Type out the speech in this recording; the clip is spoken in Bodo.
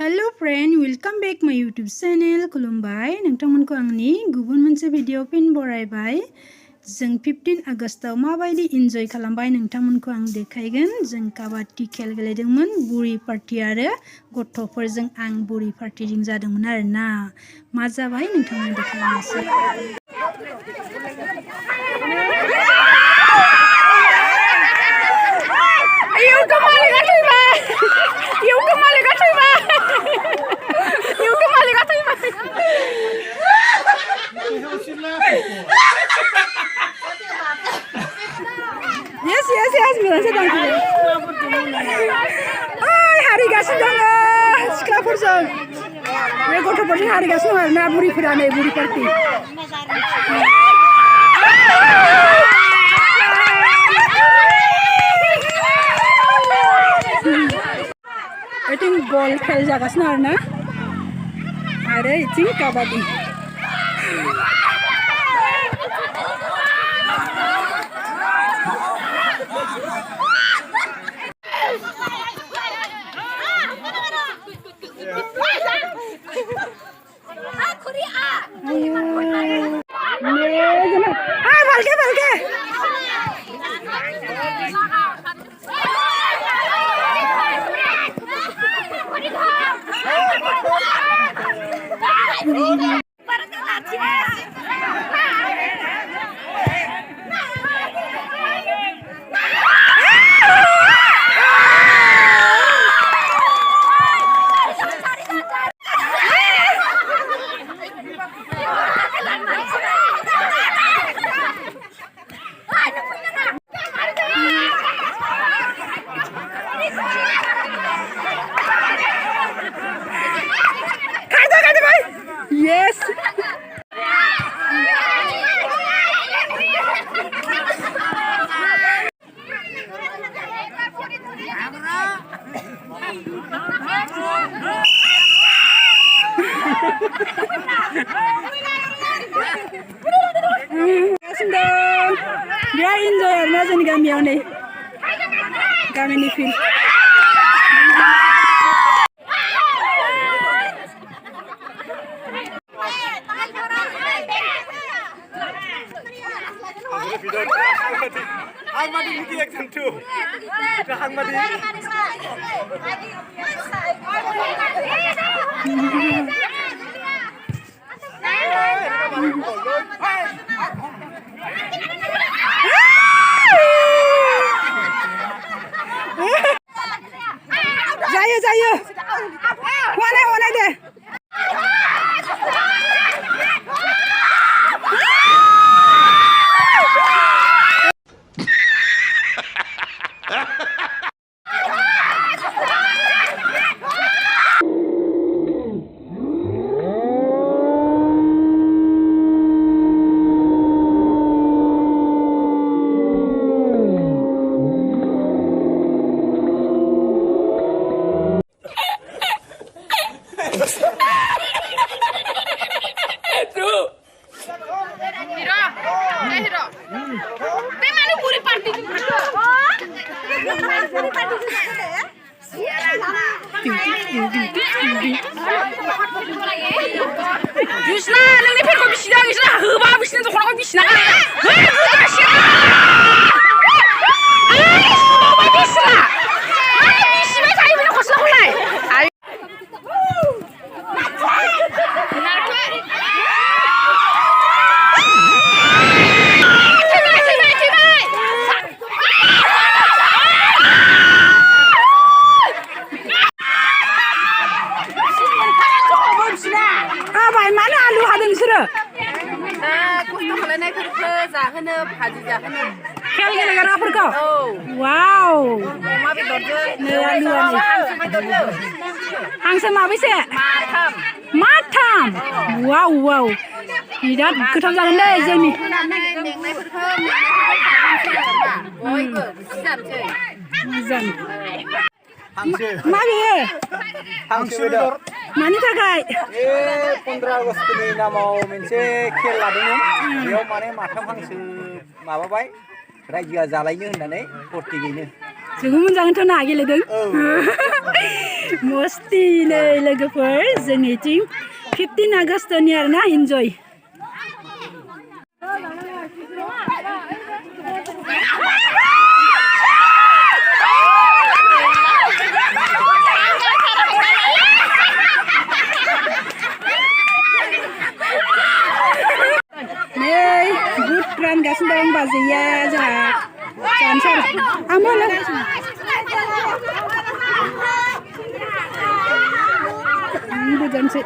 हेलो फ्रेंड वेलकम बैक माय यूट्यूब चैनल खुलुमबाय नोंथांमोनखौ आंनि गुबुन मोनसे भिडिअ फिन बरायबाय जों 15 आगस्टआव माबायदि एन्जय खालामबाय नोंथांमोनखौ आं देखायगोन जों काबाड्डी खेल गेलेदोंमोन बुरि पार्टी आरो गथ'फोरजों आं बुरि पार्टीजों जादोंमोन आरोना मा जाबाय नोंथांमोन देखायनोसै Yes, bilang sedang gitu. Hari gasin dong, siklaforsong. Gue gothoforsong hari gasin arena burifoरा नै बुरि पार्टी. Iting ball खेल जागासिनो आरोना आरो इथिं kabaddi Yes. Dia enjoy karena sini kami yang nih kami nih film. Hangmadi ini yang tentu. Kita Hangmadi. Jaya. Wana deh. Bisna, nोंनि फेरखौ बिसिना होबा बिसिना दख'नाखौ बिसिना जाहोनो भाजी जाहोनो खेल गेलेग्राफोरखौ वाव अमा बेदरजों हांसो माबैसे माथाम वाव बिराद गोथाव जागोन दे जोंनि बयबो खुसिजानोसै मोजां Hangsो. मा बेयो Hangsो बेदर. मानि थाखाय 15 आगस्टनि नामाव मोनसे खेल लादोंमोन बेयाव माने माथाम हांसो माबाबाय रायजोआ जालायनो होननानै फर्टिगैनो जोंबो मोजाङैथ' ना गेलेदों मस्ति नै लोगोफोर जोंनिथिं 15 आगस्टनि आरोना इन्जय नै बुट रानगासिनो दं बाजैया जोंहा जानोसै आमो जानोसै